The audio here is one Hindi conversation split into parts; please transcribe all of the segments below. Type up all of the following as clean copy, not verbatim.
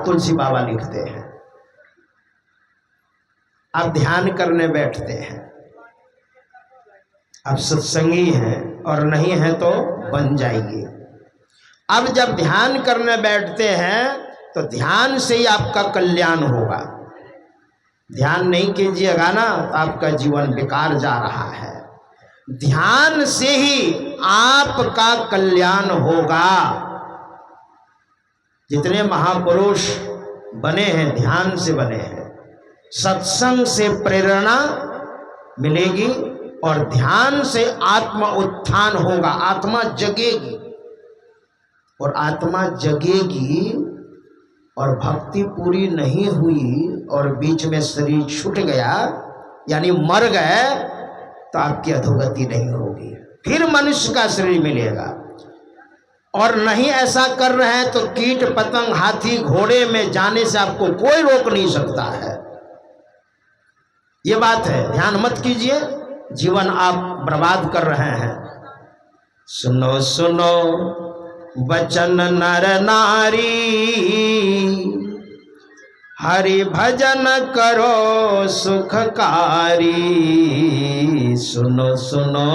तुलसी बाबा लिखते हैं। आप ध्यान करने बैठते हैं, आप सत्संगी हैं और नहीं है तो बन जाइए। अब जब ध्यान करने बैठते हैं तो ध्यान से ही आपका कल्याण होगा। ध्यान नहीं कीजिएगा ना तो आपका जीवन बेकार जा रहा है। ध्यान से ही आपका कल्याण होगा। जितने महापुरुष बने हैं ध्यान से बने हैं। सत्संग से प्रेरणा मिलेगी और ध्यान से आत्मा उत्थान होगा, आत्मा जगेगी। और आत्मा जगेगी और भक्ति पूरी नहीं हुई और बीच में शरीर छूट गया यानी मर गए तो आपकी अधोगति नहीं होगी, फिर मनुष्य का शरीर मिलेगा। और नहीं ऐसा कर रहे हैं तो कीट पतंग हाथी घोड़े में जाने से आपको कोई रोक नहीं सकता है। ये बात है, ध्यान मत कीजिए, जीवन आप बर्बाद कर रहे हैं। सुनो सुनो वचन नर नारी, हरि भजन करो सुखकारी। सुनो सुनो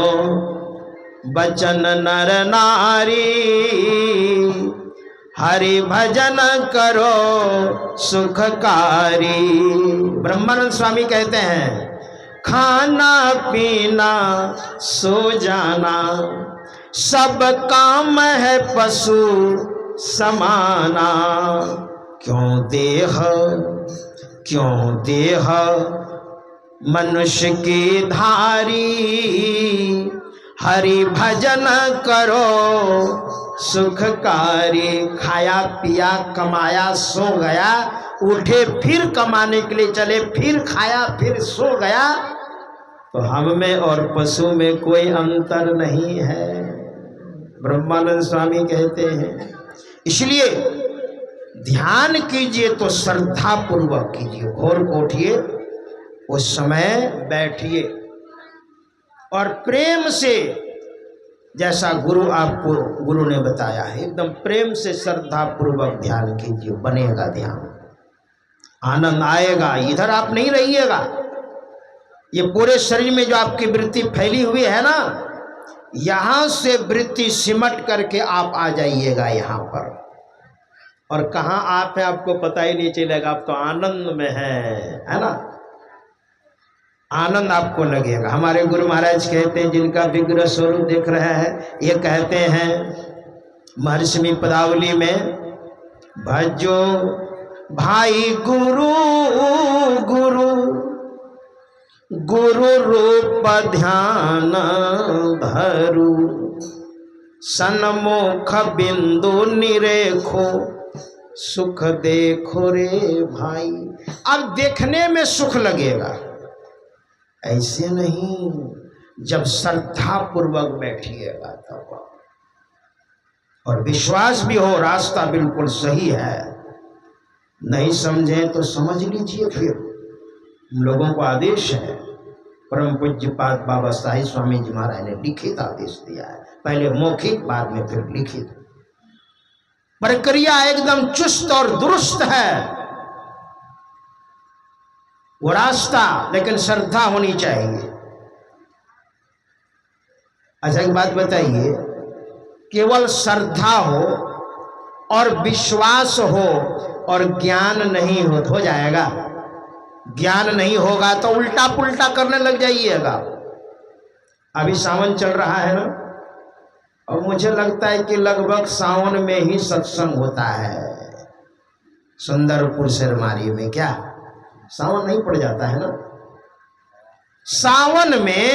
वचन नर नारी, हरि भजन करो सुखकारी। ब्रह्मानंद स्वामी कहते हैं खाना पीना सो जाना सब काम है पशु समाना। क्यों देह मनुष्य की धारी, हरि भजन करो सुखकारी। खाया पिया कमाया सो गया, उठे फिर कमाने के लिए चले, फिर खाया फिर सो गया, तो हम में और पशु में कोई अंतर नहीं है, ब्रह्मानंद स्वामी कहते हैं। इसलिए ध्यान कीजिए तो श्रद्धा पूर्वक कीजिए, घोर को उठिए, उस समय बैठिए और प्रेम से, जैसा गुरु ने बताया है, एकदम प्रेम से श्रद्धा पूर्वक ध्यान कीजिए, बनेगा ध्यान, आनंद आएगा। इधर आप नहीं रहिएगा, ये पूरे शरीर में जो आपकी वृत्ति फैली हुई है ना, यहां से वृत्ति सिमट करके आप आ जाइएगा यहाँ पर। और कहाँ आप है आपको पता ही नहीं चलेगा, आप तो आनंद में है ना, आनंद आपको लगेगा। हमारे गुरु महाराज कहते हैं, जिनका विग्रह स्वरूप देख रहे हैं, ये कहते हैं महर्षि पदावली में, भजो भाई गुरु गुरु गुरु रूप ध्यान धरु, सन्मुख बिंदु निरेखो सुख देखो रे भाई। अब देखने में सुख लगेगा, ऐसे नहीं, जब श्रद्धा पूर्वक बैठिएगा तब, और विश्वास भी हो रास्ता बिल्कुल सही है। नहीं समझे तो समझ लीजिए। फिर हम लोगों को आदेश है, परम पूज्यपाद बाबा साहिब स्वामी जी महाराज ने लिखित आदेश दिया है, पहले मौखिक बाद में फिर लिखित। प्रक्रिया एकदम चुस्त और दुरुस्त है वो रास्ता, लेकिन श्रद्धा होनी चाहिए। अच्छा एक बात बताइए, केवल श्रद्धा हो और विश्वास हो और ज्ञान नहीं हो जाएगा? ज्ञान नहीं होगा तो उल्टा पुल्टा करने लग जाइएगा। अभी सावन चल रहा है ना, और मुझे लगता है कि लगभग सावन में ही सत्संग होता है सुंदरपुर शेरमारी में। क्या सावन नहीं पड़ जाता है ना? सावन में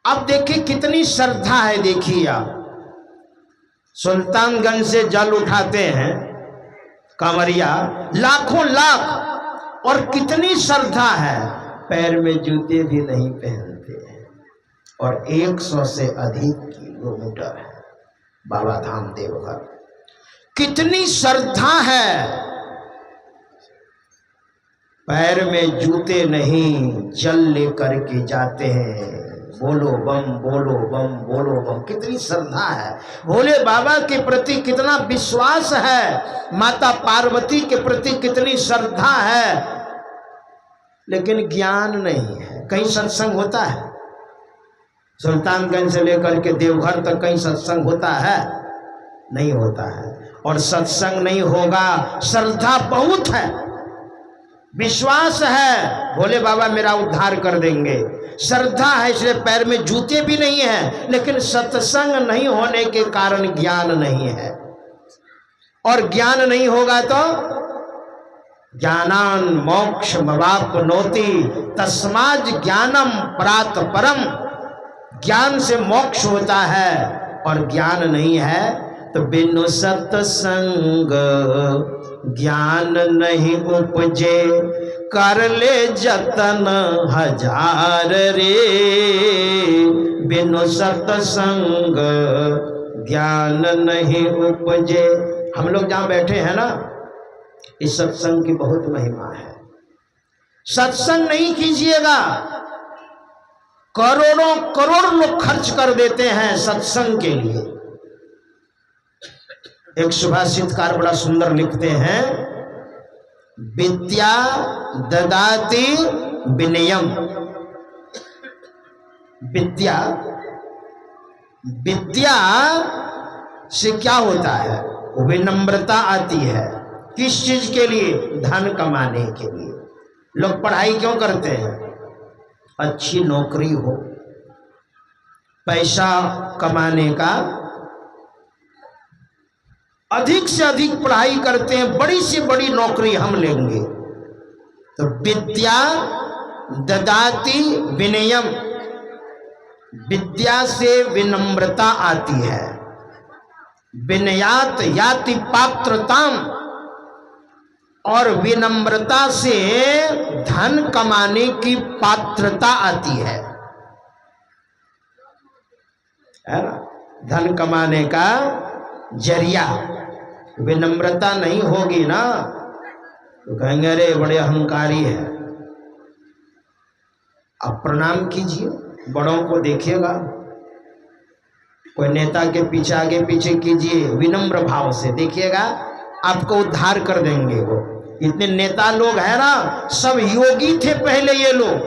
अब देखिए कितनी श्रद्धा है। देखिए आप सुल्तानगंज से जल उठाते हैं कांवरिया, लाखों लाख, और कितनी श्रद्धा है, पैर में जूते भी नहीं पहनते हैं, और 100 से अधिक किलोमीटर है बाबा धाम देवघर। कितनी श्रद्धा है, पैर में जूते नहीं, जल लेकर के जाते हैं। बोलो बम, बोलो बम, बोलो बम। कितनी श्रद्धा है, भोले बाबा के प्रति कितना विश्वास है, माता पार्वती के प्रति कितनी श्रद्धा है, लेकिन ज्ञान नहीं है। कहीं सत्संग होता है? सुल्तानगंज से लेकर के देवघर तक कहीं सत्संग होता है? नहीं होता है। और सत्संग नहीं होगा, श्रद्धा बहुत है, विश्वास है भोले बाबा मेरा उद्धार कर देंगे, श्रद्धा है इसलिए पैर में जूते भी नहीं है, लेकिन सत्संग नहीं होने के कारण ज्ञान नहीं है। और ज्ञान नहीं होगा तो ज्ञानान मोक्षमवाप्नोति तस्मात् ज्ञानम परात् परम। ज्ञान से मोक्ष होता है, और ज्ञान नहीं है तो बिनु सत्संग ज्ञान नहीं उपजे, कर ले जतन हजार रे। बिनु सत्संग ज्ञान नहीं उपजे। हम लोग जहाँ बैठे हैं ना, इस सत्संग की बहुत महिमा है। सत्संग नहीं कीजिएगा, करोड़ों करोड़ लोग खर्च कर देते हैं सत्संग के लिए। एक सुभाषितकार बड़ा सुंदर लिखते हैं, विद्या ददाति विनयम। विद्या, विद्या से क्या होता है? विनम्रता आती है। किस चीज के लिए? धन कमाने के लिए। लोग पढ़ाई क्यों करते हैं? अच्छी नौकरी हो, पैसा कमाने का, अधिक से अधिक पढ़ाई करते हैं, बड़ी से बड़ी नौकरी हम लेंगे। तो विद्या ददाति विनयम, विद्या से विनम्रता आती है। विनयात याति पात्रताम, और विनम्रता से धन कमाने की पात्रता आती है ना? धन कमाने का जरिया। विनम्रता नहीं होगी ना तो कहेंगे अरे बड़े अहंकारी है। अब प्रणाम कीजिए, बड़ों को देखिएगा, कोई नेता के पीछे आगे पीछे कीजिए, विनम्र भाव से देखिएगा, आपको उद्धार कर देंगे वो। इतने नेता लोग हैं ना, सब योगी थे पहले ये लोग,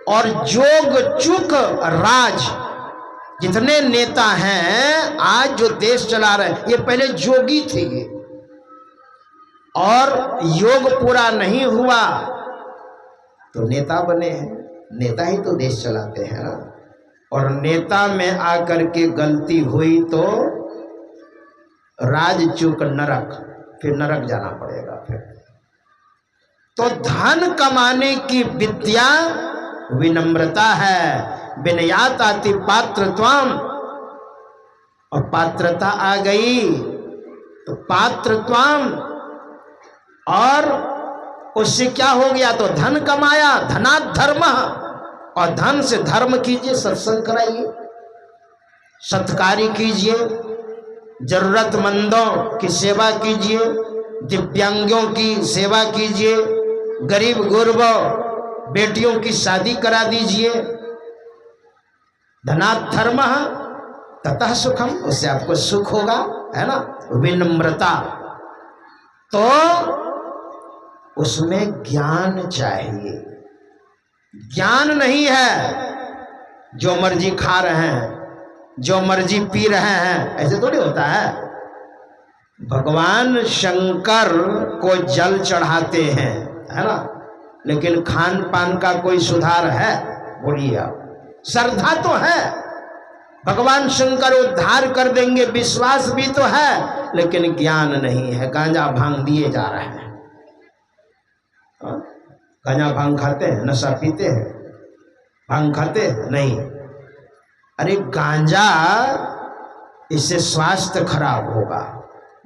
और जोग चुक राज, जितने नेता हैं आज जो देश चला रहे हैं, ये पहले जोगी थे ये, और योग पूरा नहीं हुआ तो नेता बने हैं। नेता ही तो देश चलाते हैं ना। और नेता में आकर के गलती हुई तो राज चूक नरक, फिर नरक जाना पड़ेगा। फिर तो धन कमाने की विद्या विनम्रता है। विनयात आति पात्रत्वम, और पात्रता आ गई तो पात्रत्वम, और उससे क्या हो गया? तो धन कमाया, धनात् धर्म, और धन से धर्म कीजिए, सत्संग कराइए, सत्कारी कीजिए, जरूरतमंदों की सेवा कीजिए, दिव्यांगों की सेवा कीजिए, गरीब गुरबों बेटियों की शादी करा दीजिए। धनात् धर्म ततः सुखम, उससे आपको सुख होगा, है ना। विनम्रता, तो उसमें ज्ञान चाहिए। ज्ञान नहीं है, जो मर्जी खा रहे हैं, जो मर्जी पी रहे हैं, ऐसे थोड़ी होता है। भगवान शंकर को जल चढ़ाते हैं, है ना, लेकिन खान पान का कोई सुधार है? बोलिए आप। श्रद्धा तो है, भगवान शंकर उद्धार कर देंगे, विश्वास भी तो है, लेकिन ज्ञान नहीं है। गांजा भांग दिए जा रहे हैं। गांजा भांग खाते हैं, नशा पीते हैं, भांग खाते हैं? नहीं। अरे गांजा, इससे स्वास्थ्य खराब होगा,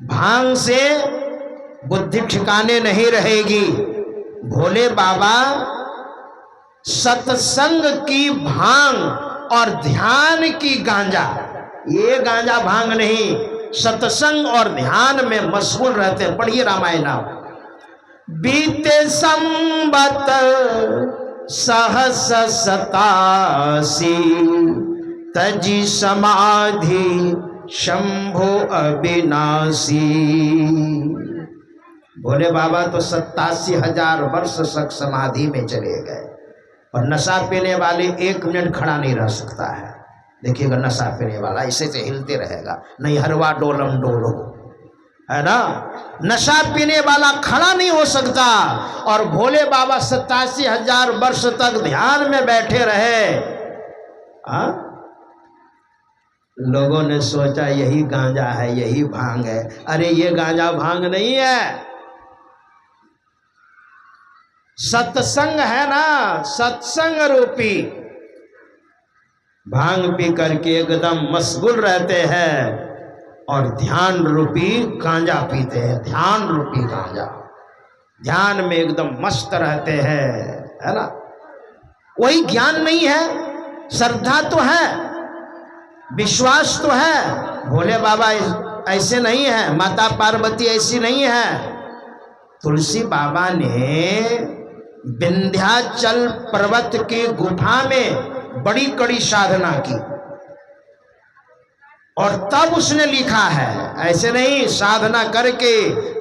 भांग से बुद्धि ठिकाने नहीं रहेगी। भोले बाबा सत्संग की भांग और ध्यान की गांजा, ये गांजा भांग नहीं, सत्संग और ध्यान में मशगूल रहते हैं। पढ़िए रामायण। बीते संबत सहस 87 तजी समाधि शंभो अविनाशी। भोले बाबा तो 87,000 वर्ष तक समाधि में चले गए, और नशा पीने वाले 1 मिनट खड़ा नहीं रह सकता है। देखिएगा, नशा पीने वाला ऐसे से हिलते रहेगा, नहीं हरवा डोलम डोलो, है ना। नशा पीने वाला खड़ा नहीं हो सकता, और भोले बाबा 87,000 वर्ष तक ध्यान में बैठे रहे। लोगों ने सोचा यही गांजा है, यही भांग है। अरे ये गांजा भांग नहीं है, सत्संग है ना, सत्संग रूपी। भांग पी करके एकदम मशगूल रहते हैं, और ध्यान रूपी गांजा पीते हैं, ध्यान रूपी गांजा। ध्यान में एकदम मस्त रहते हैं, है ना। वही ज्ञान नहीं है, श्रद्धा तो है, विश्वास तो है। भोले बाबा ऐसे नहीं है, माता पार्वती ऐसी नहीं है। तुलसी बाबा ने विंध्याचल पर्वत की गुफा में बड़ी कड़ी साधना की, और तब उसने लिखा है, ऐसे नहीं साधना करके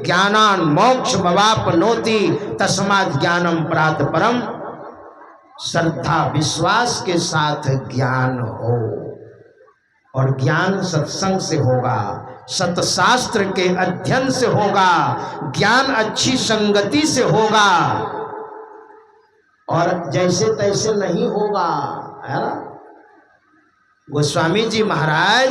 ज्ञानान मोक्ष मवाप्नोति तस्मात् ज्ञानम प्रात परम। श्रद्धा विश्वास के साथ ज्ञान हो, और ज्ञान सत्संग से होगा, सतशास्त्र के अध्ययन से होगा, ज्ञान अच्छी संगति से होगा, और जैसे तैसे नहीं होगा, है ना। गोस्वामी जी महाराज